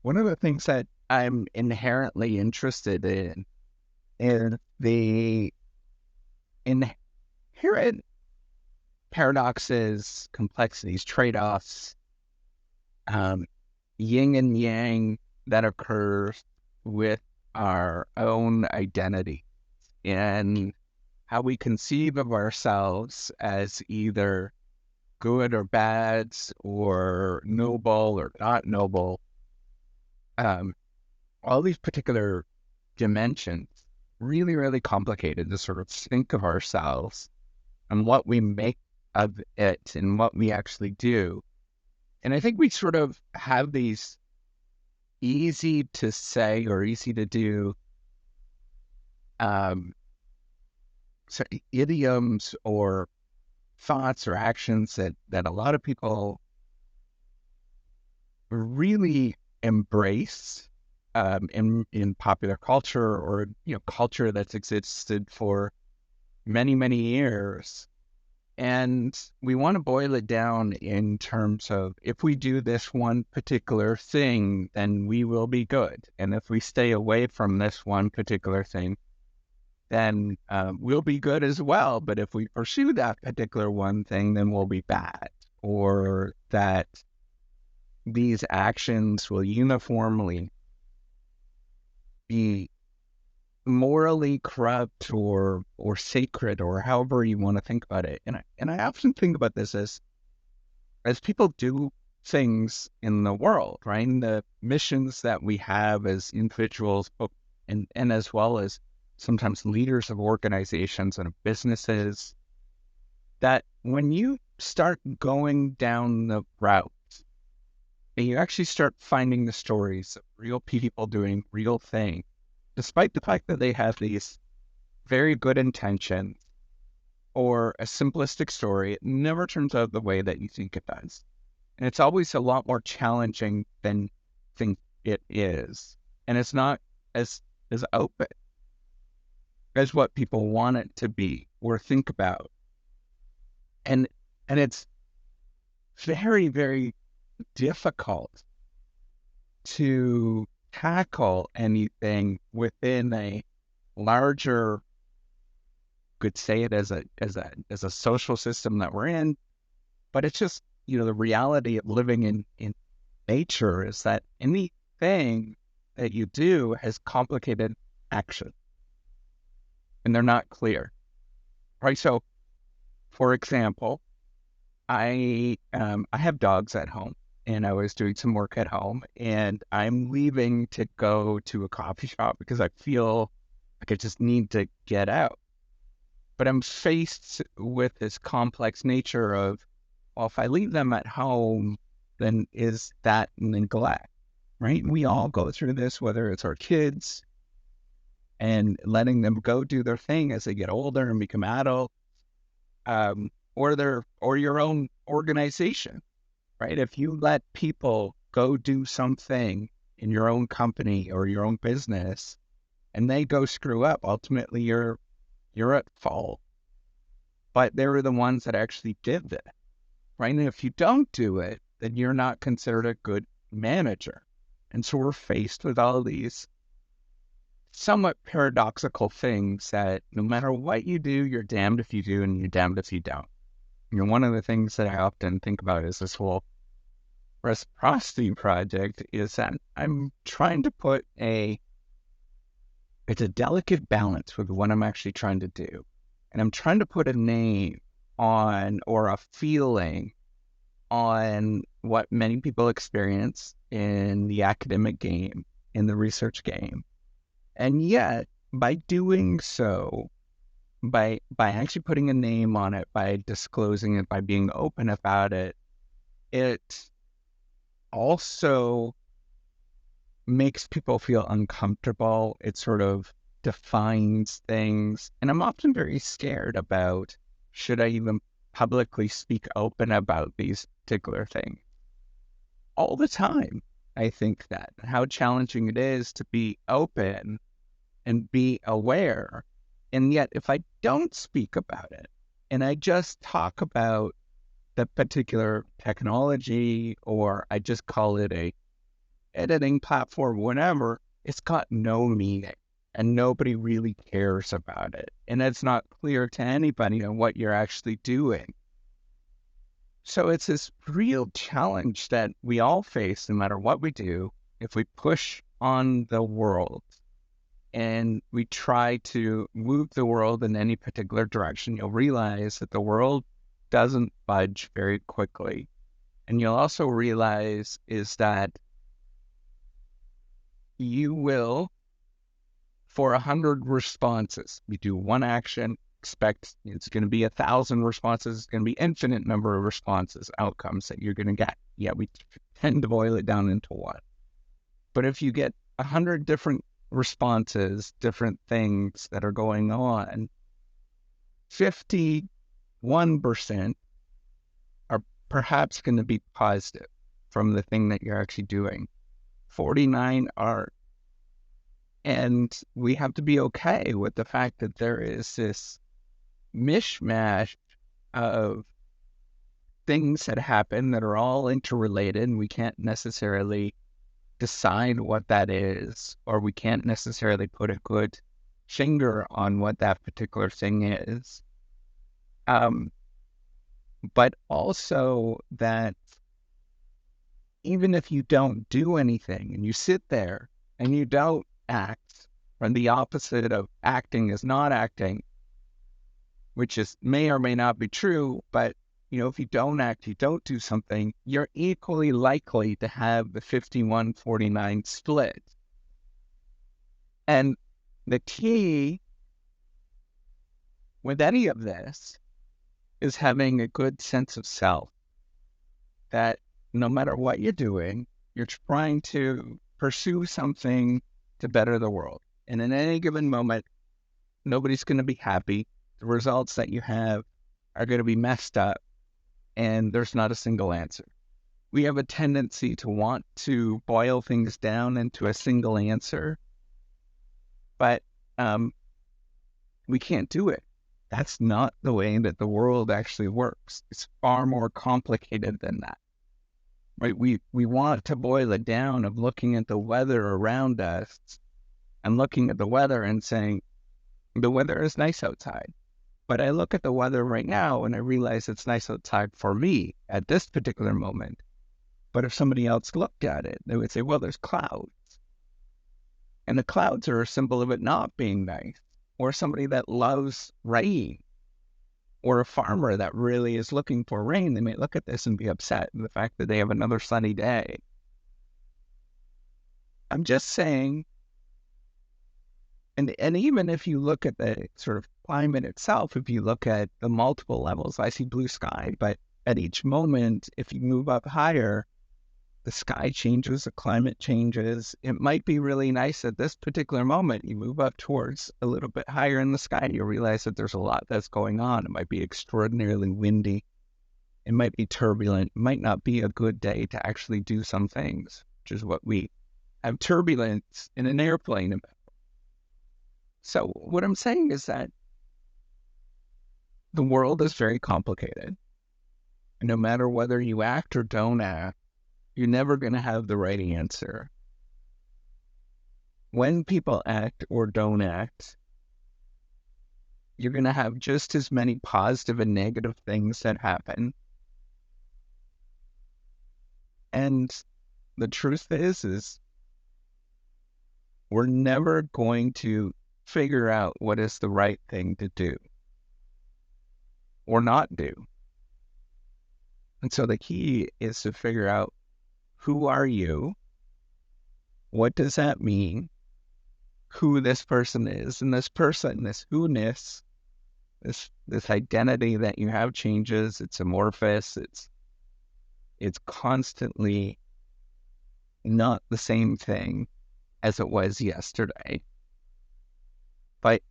One of the things that I'm inherently interested in is the inherent paradoxes, complexities, trade-offs, um, yin and yang that occur with our own identity and how we conceive of ourselves as either good or bad or noble or not noble. Um, all these particular dimensions really, really complicated to sort of think of ourselves and what we make of it and what we actually do. And I think we sort of have these easy to say or easy to do um, idioms or thoughts or actions that a lot of people really embrace in popular culture or culture that's existed for many, many years. And we want to boil it down in terms of if we do this one particular thing, then we will be good. And if we stay away from this one particular thing, then we'll be good as well. But if we pursue that particular one thing, then we'll be bad. Or that these actions will uniformly be morally corrupt or sacred or however you want to think about it. And I often think about this as people do things in the world, right? And the missions that we have as individuals, and as well as sometimes leaders of organizations and of businesses, that when you start going down the route and you actually start finding the stories of real people doing real things, despite the fact that they have these very good intentions or a simplistic story, it never turns out the way that you think it does. And it's always a lot more challenging than you think it is. And it's not as open as what people want it to be or think about. And and it's very, very difficult to tackle anything within a larger, could say it as a social system that we're in. But it's just, the reality of living in nature is that anything that you do has complicated action and they're not clear, right? So, for example, I have dogs at home and I was doing some work at home and I'm leaving to go to a coffee shop because I feel like I just need to get out. But I'm faced with this complex nature of, well, if I leave them at home, then is that neglect, right? We all go through this, whether it's our kids and letting them go do their thing as they get older and become adult, or your own organization, right? If you let people go do something in your own company or your own business and they go screw up, ultimately you're at fault. But they were the ones that actually did it, right? And if you don't do it, then you're not considered a good manager. And so we're faced with all these somewhat paradoxical things that no matter what you do, you're damned if you do and you're damned if you don't. One of the things that I often think about is this whole reciprocity project is that I'm trying to put it's a delicate balance with what I'm actually trying to do. And I'm trying to put a name on or a feeling on what many people experience in the academic game, in the research game. And yet, by doing so, by actually putting a name on it, by disclosing it, by being open about it, it also makes people feel uncomfortable. It sort of defines things. And I'm often very scared about, should I even publicly speak open about these particular things? All the time, I think that how challenging it is to be open and be aware. And yet, if I don't speak about it and I just talk about the particular technology or I just call it editing platform, whatever, it's got no meaning and nobody really cares about it. And it's not clear to anybody on what you're actually doing. So it's this real challenge that we all face no matter what we do. If we push on the world and we try to move the world in any particular direction, you'll realize that the world doesn't budge very quickly. And you'll also realize is that you will, for 100 responses, you do one action, expect it's going to be 1,000 responses. It's going to be infinite number of responses, outcomes that you're going to get. Yeah, we tend to boil it down into one. But if you get 100 different responses, different things that are going on, 51% are perhaps going to be positive from the thing that you're actually doing. 49 are. And we have to be okay with the fact that there is this mishmash of things that happen that are all interrelated, and we can't necessarily decide what that is, or we can't necessarily put a good finger on what that particular thing is. But also that even if you don't do anything and you sit there and you don't act, or the opposite of acting is not acting, which is may or may not be true, but if you don't act, you don't do something, you're equally likely to have the 51-49 split. And the key with any of this is having a good sense of self, that no matter what you're doing, you're trying to pursue something to better the world. And in any given moment, nobody's going to be happy. The results that you have are going to be messed up, and there's not a single answer. We have a tendency to want to boil things down into a single answer, but we can't do it. That's not the way that the world actually works. It's far more complicated than that. Right? We want to boil it down of looking at the weather around us and looking at the weather and saying, the weather is nice outside. But I look at the weather right now and I realize it's nice outside for me at this particular moment. But if somebody else looked at it, they would say, well, there's clouds. And the clouds are a symbol of it not being nice. Or somebody that loves rain, or a farmer that really is looking for rain, they might look at this and be upset at the fact that they have another sunny day. I'm just saying, and even if you look at the sort of climate itself, if you look at the multiple levels, I see blue sky, but at each moment, if you move up higher, the sky changes, the climate changes. It might be really nice at this particular moment. You move up towards a little bit higher in the sky, you realize that there's a lot that's going on. It might be extraordinarily windy. It might be turbulent. It might not be a good day to actually do some things, which is what we have turbulence in an airplane about. So what I'm saying is that the world is very complicated. And no matter whether you act or don't act, you're never going to have the right answer. When people act or don't act, you're going to have just as many positive and negative things that happen. And the truth is we're never going to figure out what is the right thing to do or not do. And so the key is to figure out, who are you? What does that mean? Who this person is, and this person, this who-ness, this identity that you have changes. It's amorphous. It's constantly not the same thing as it was yesterday. But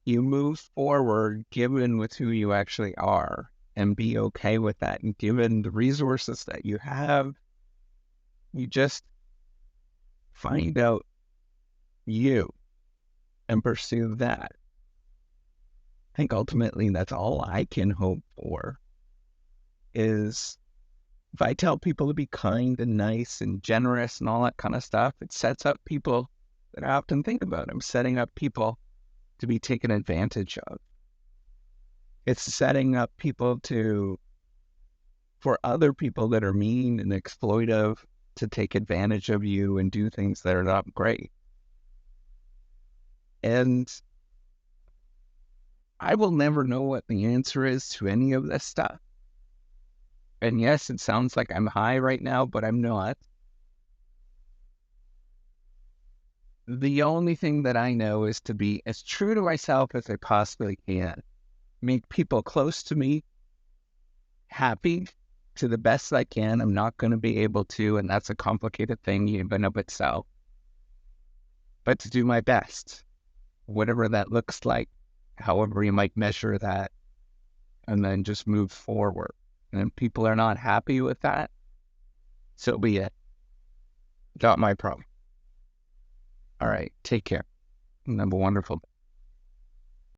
you move forward given with who you actually are, and be okay with that. And given the resources that you have, you just find out you and pursue that. I think ultimately that's all I can hope for, is If I tell people to be kind and nice and generous and all that kind of stuff, it sets up people that I often think about. I'm setting up people to be taken advantage of. It's setting up people for other people that are mean and exploitive to take advantage of you and do things that are not great. And I will never know what the answer is to any of this stuff. And yes, it sounds like I'm high right now, but I'm not. The only thing that I know is to be as true to myself as I possibly can. Make people close to me happy to the best I can. I'm not going to be able to, and that's a complicated thing even of itself. But to do my best, whatever that looks like, however you might measure that, and then just move forward. And if people are not happy with that, so be it. Not my problem. All right, take care and have a wonderful day.